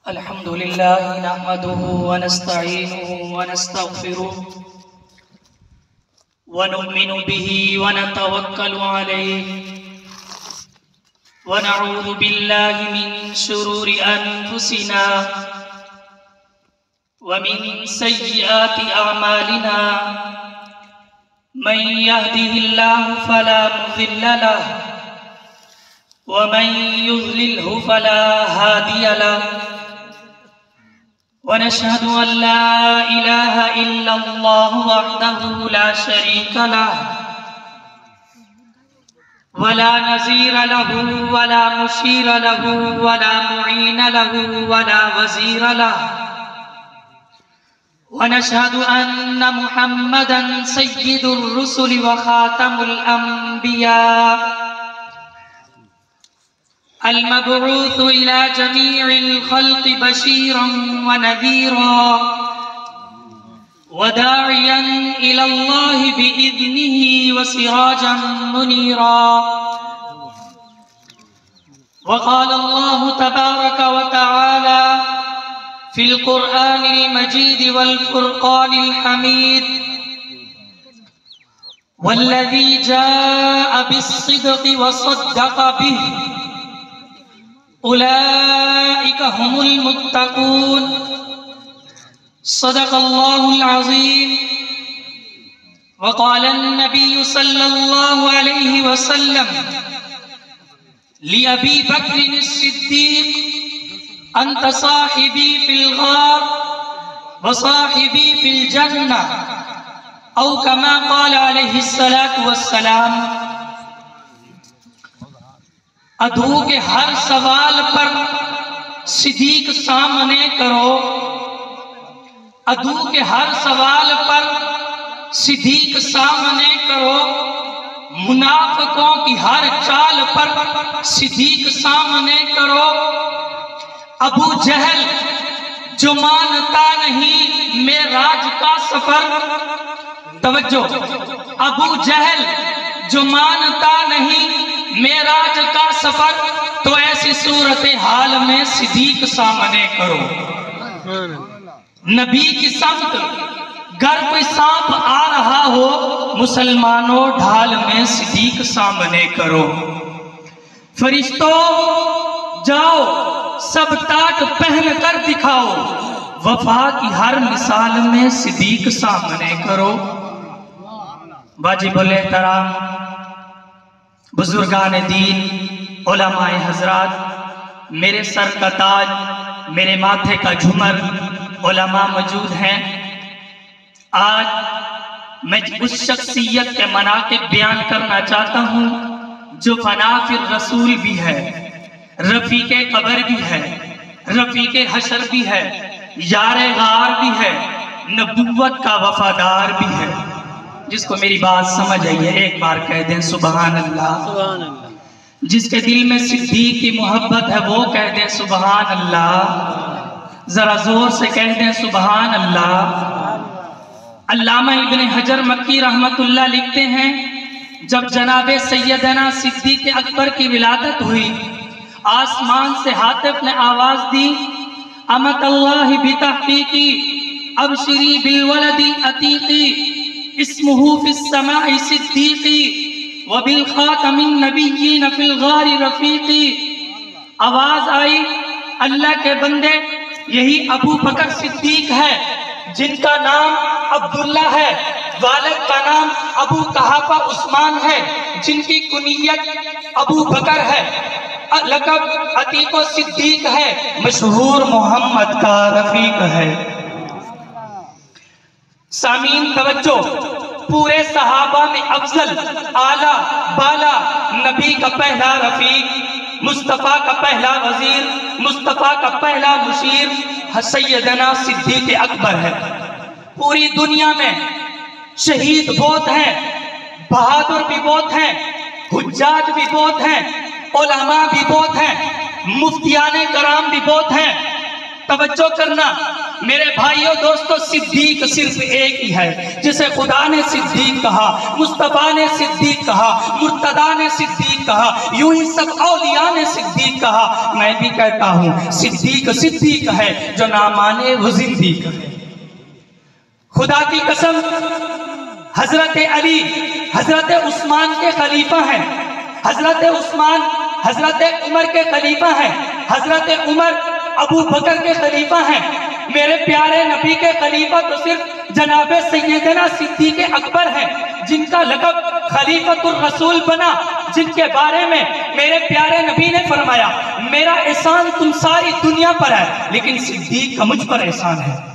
الحمد لله نحمده ونستعينه ونستغفره ونؤمن به ونتوكل عليه ونعوذ بالله من شرور أنفسنا ومن سيئات أعمالنا من يهده الله فلا مضل له ومن يضلله فلا هادي له ونشهد أن لا إله إلا الله وحده لا شريك له ولا نظير له ولا مشير له ولا معين له ولا وزير له ونشهد أن محمدًا سيد الرسل وخاتم الأنبياء المبعوث إلى جميع الخلق بشيرا ونذيرا وداعيا إلى الله بإذنه وسراجا منيرا وقال الله تبارك وتعالى في القرآن المجيد والفرقان الحميد والذي جاء بالصدق وصدق به أولئك هم المتقون صدق الله العظيم وقال النبي صلى الله عليه وسلم لأبي بكر الصديق أنت صاحبي في الغار وصاحبي في الجنة أو كما قال عليه الصلاة والسلام ادھو کے ہر سوال پر صدیق سامنے کرو ادھو کے ہر سوال پر صدیق سامنے کرو منافقوں کی ہر چال پر صدیق سامنے کرو ابو جہل جو مانتا نہیں معراج کا سفر توجہ ابو جہل جو مانتا نہیں معراج کا سفر تو ایسی صورتحال میں صدیق سامنے کرو نبی کی سمت گر کوئی سانپ آ رہا ہو مسلمانوں ڈھال میں صدیق سامنے کرو فرشتوں جاؤ سب ٹاٹ پہن کر دکھاؤ وفا کی ہر مثال میں صدیق سامنے کرو واجب الاحترام بزرگان دین علماء حضرات میرے سر کا تاج میرے ماتھے کا جھمر علماء موجود ہیں آج میں اس شخصیت کے مناقب بیان کرنا چاہتا ہوں جو فنا فی الرسول بھی ہے رفیق قبر بھی ہے رفیق حشر بھی ہے یار غار بھی ہے نبوت کا وفادار بھی ہے جس کو میری بات سمجھ آئی ہے ایک بار کہہ دیں سبحان اللہ جس کے دل میں صدیق کی محبت ہے وہ کہہ دیں سبحان اللہ ذرا زور سے کہہ دیں سبحان اللہ علامہ ابن حجر مکی رحمت اللہ لکھتے ہیں جب جناب سیدنا صدیق اکبر کی ولادت ہوئی آسمان سے ہاتف نے آواز دی امت اللہ بتحقیقی ابشری بالولد عتیقی اسمہ فی السماء صدیقی وبالخاتم النبیین فی الغار رفیقی آواز آئی اللہ کے بندے یہی ابو بکر صدیق ہے جن کا نام عبداللہ ہے والد کا نام ابو قحافہ عثمان ہے جن کی کنیت ابو بکر ہے لقب عتیق و صدیق ہے مشہور محمد کا رفیق ہے سامعین توجہ پورے صحابہ میں افضل اعلیٰ بالا نبی کا پہلا رفیق مصطفیٰ کا پہلا وزیر مصطفیٰ کا پہلا مشیر سیدنا صدیق اکبر ہے پوری دنیا میں شہید بہت ہیں بہادر بھی بہت ہیں حجاج بھی بہت ہیں علماء بھی بہت ہیں مفتیان کرام بھی بہت ہیں توجہ کرنا میرے بھائیوں دوستو، صدیق صرف ایک ہی ہے جسے خدا نے صدیق کہا، مصطفیٰ نے صدیق کہا، مرتضیٰ نے صدیق کہا، یوں ہی سب اولیاء نے صدیق کہا۔ میں بھی کہتا ہوں صدیق صدیق ہے، جو نہ مانے وہ زندیق ہے۔ خدا کی قسم، حضرت علی حضرت عثمان کے خلیفہ ہیں، حضرت عثمان حضرت عمر کے خلیفہ ہیں، حضرت عمر ابو بکر کے خلیفہ ہیں۔ میرے پیارے نبی کے خلیفہ تو صرف جناب سیدنا صدیق اکبر ہیں، جن کا لقب خلیفۃ الرسول بنا، جن کے بارے میں میرے پیارے نبی نے فرمایا میرا احسان تم ساری دنیا پر ہے لیکن صدیق کا مجھ پر احسان ہے۔